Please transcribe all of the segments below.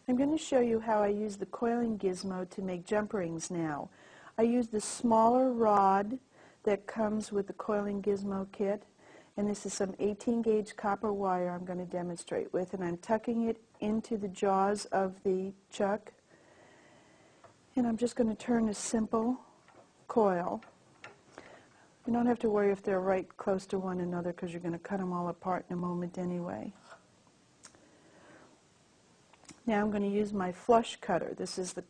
I'm going to show you how I use the coiling gizmo to make jump rings now. I use the smaller rod that comes with the coiling gizmo kit, and this is some 18 gauge copper wire I'm going to demonstrate with, and I'm tucking it into the jaws of the chuck, and I'm just going to turn a simple coil. You don't have to worry if they're right close to one another because you're going to cut them all apart in a moment anyway. Now I'm going to use my flush cutter. This is the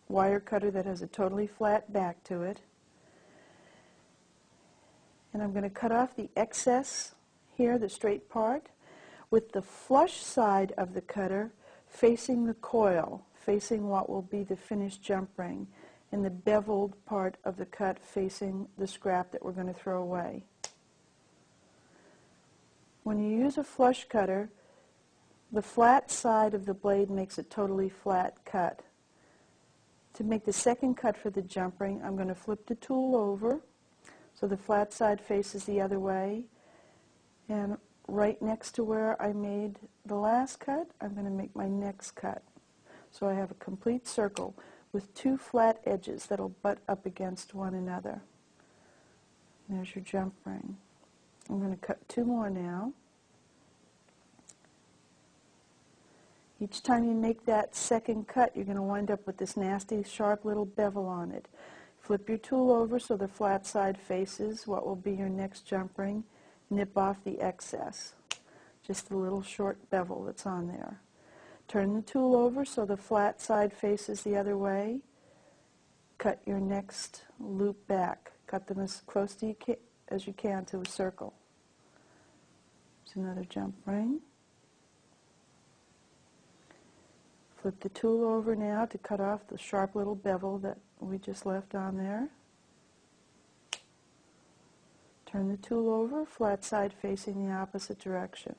wire cutter that has a totally flat back to it. And I'm going to cut off the excess here, the straight part, with the flush side of the cutter facing the coil, facing what will be the finished jump ring, and the beveled part of the cut facing the scrap that we're going to throw away. When you use a flush cutter, the flat side of the blade makes a totally flat cut. To make the second cut for the jump ring, I'm going to flip the tool over so the flat side faces the other way, and right next to where I made the last cut, I'm going to make my next cut. So I have a complete circle with two flat edges that'll butt up against one another. There's your jump ring. I'm going to cut two more now. Each time you make that second cut, you're going to wind up with this nasty, sharp little bevel on it. Flip your tool over so the flat side faces what will be your next jump ring. Nip off the excess, just the little short bevel that's on there. Turn the tool over so the flat side faces the other way. Cut your next loop back. Cut them as close to as you can to a circle. There's another jump ring. Flip the tool over now to cut off the sharp little bevel that we just left on there. Turn the tool over, flat side facing the opposite direction.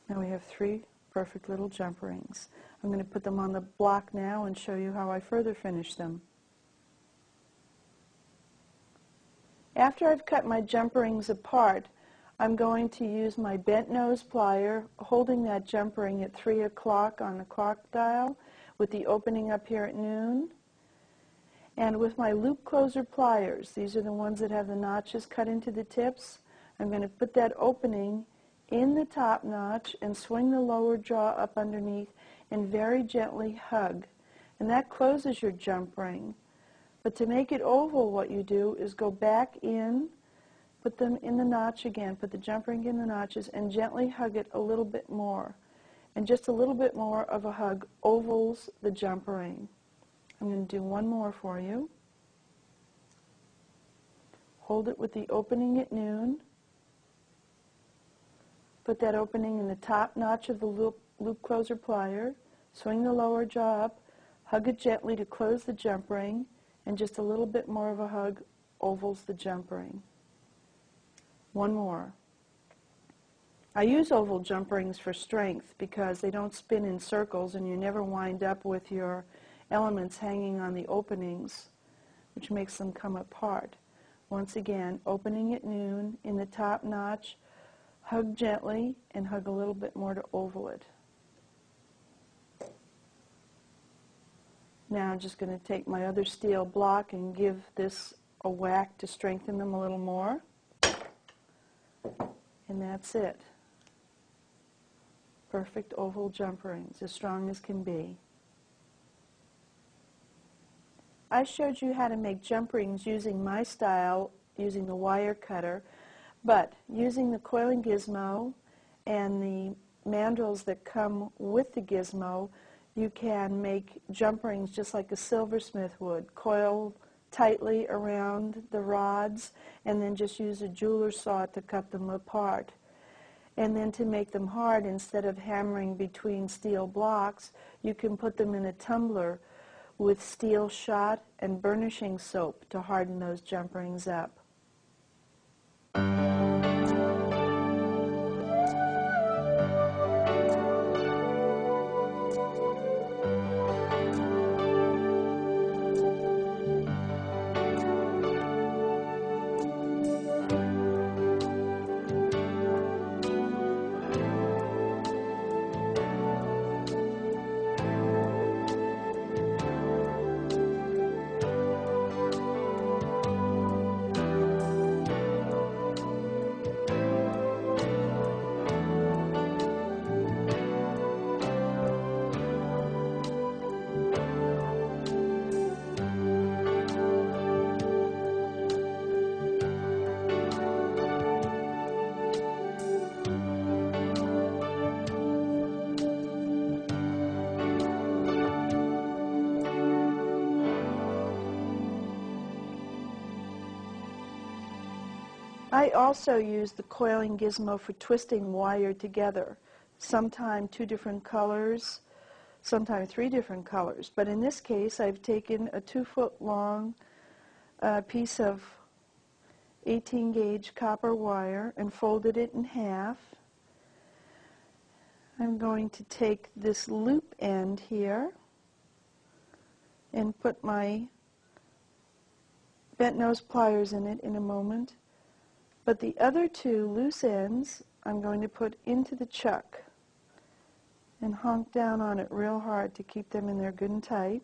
Now we have three perfect little jump rings. I'm going to put them on the block now and show you how I further finish them. After I've cut my jump rings apart, I'm going to use my bent nose plier, holding that jump ring at 3 o'clock on the clock dial, with the opening up here at noon. And with my loop closer pliers, these are the ones that have the notches cut into the tips, I'm going to put that opening in the top notch and swing the lower jaw up underneath and very gently hug. And that closes your jump ring. But to make it oval, what you do is go back in, put them in the notch again, put the jump ring in the notches, and gently hug it a little bit more. And just a little bit more of a hug ovals the jump ring. I'm going to do one more for you. Hold it with the opening at noon. Put that opening in the top notch of the loop closer plier. Swing the lower jaw up. Hug it gently to close the jump ring. And just a little bit more of a hug ovals the jump ring. One more. I use oval jump rings for strength because they don't spin in circles and you never wind up with your elements hanging on the openings, which makes them come apart. Once again, opening at noon in the top notch, hug gently and hug a little bit more to oval it. Now I'm just going to take my other steel block and give this a whack to strengthen them a little more. And that's it. Perfect oval jump rings, as strong as can be. I showed you how to make jump rings using my style, using the wire cutter, but using the coiling gizmo and the mandrels that come with the gizmo, you can make jump rings just like a silversmith would. Coil tightly around the rods and then just use a jeweler's saw to cut them apart. And then to make them hard, instead of hammering between steel blocks, you can put them in a tumbler with steel shot and burnishing soap to harden those jump rings up. I also use the coiling gizmo for twisting wire together. Sometimes 2 different colors, sometimes 3 different colors. But in this case, I've taken a 2-foot long piece of 18 gauge copper wire and folded it in half. I'm going to take this loop end here and put my bent nose pliers in it in a moment. But the other 2 loose ends I'm going to put into the chuck and honk down on it real hard to keep them in there good and tight.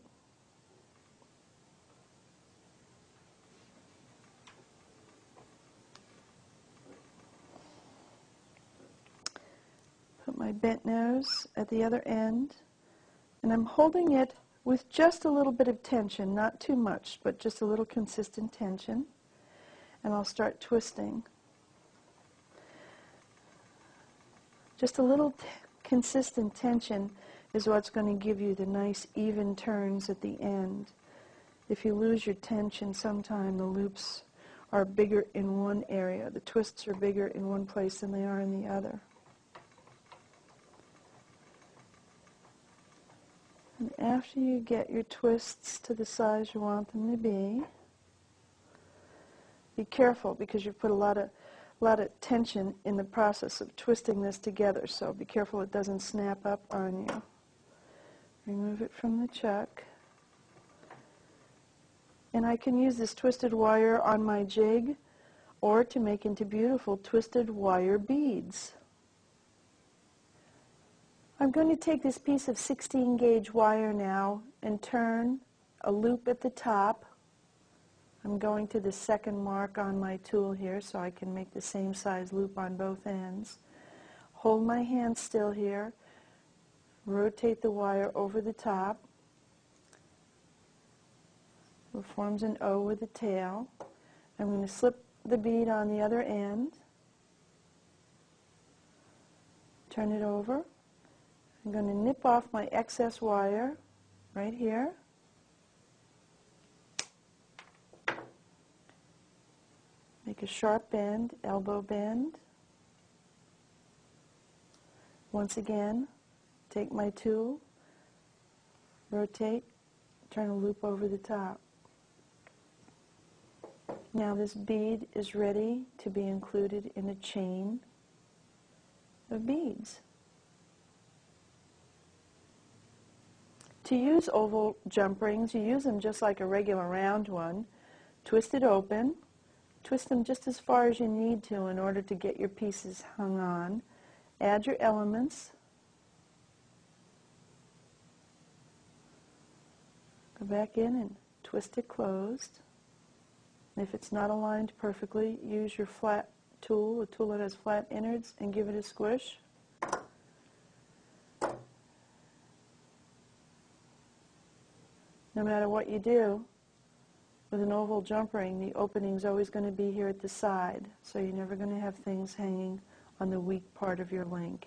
Put my bent nose at the other end, and I'm holding it with just a little bit of tension, not too much, but just a little consistent tension, and I'll start twisting. Just a little consistent tension is what's going to give you the nice even turns at the end. If you lose your tension sometime, the loops are bigger in one area. The twists are bigger in one place than they are in the other. And after you get your twists to the size you want them to be careful because you've put a lot of tension in the process of twisting this together, so be careful it doesn't snap up on you. Remove it from the chuck. And I can use this twisted wire on my jig or to make into beautiful twisted wire beads. I'm going to take this piece of 16 gauge wire now and turn a loop at the top. I'm going to the second mark on my tool here so I can make the same size loop on both ends. Hold my hand still here, rotate the wire over the top. It forms an O with a tail. I'm going to slip the bead on the other end, turn it over. I'm going to nip off my excess wire right here. Make a sharp bend, elbow bend. Once again, take my tool, rotate, turn a loop over the top. Now this bead is ready to be included in a chain of beads. To use oval jump rings, you use them just like a regular round one. Twist it open. Twist them just as far as you need to in order to get your pieces hung on. Add your elements. Go back in and twist it closed. And if it's not aligned perfectly, use your flat tool, a tool that has flat innards, and give it a squish. No matter what you do, with an oval jump ring, the opening's always going to be here at the side, so you're never going to have things hanging on the weak part of your link.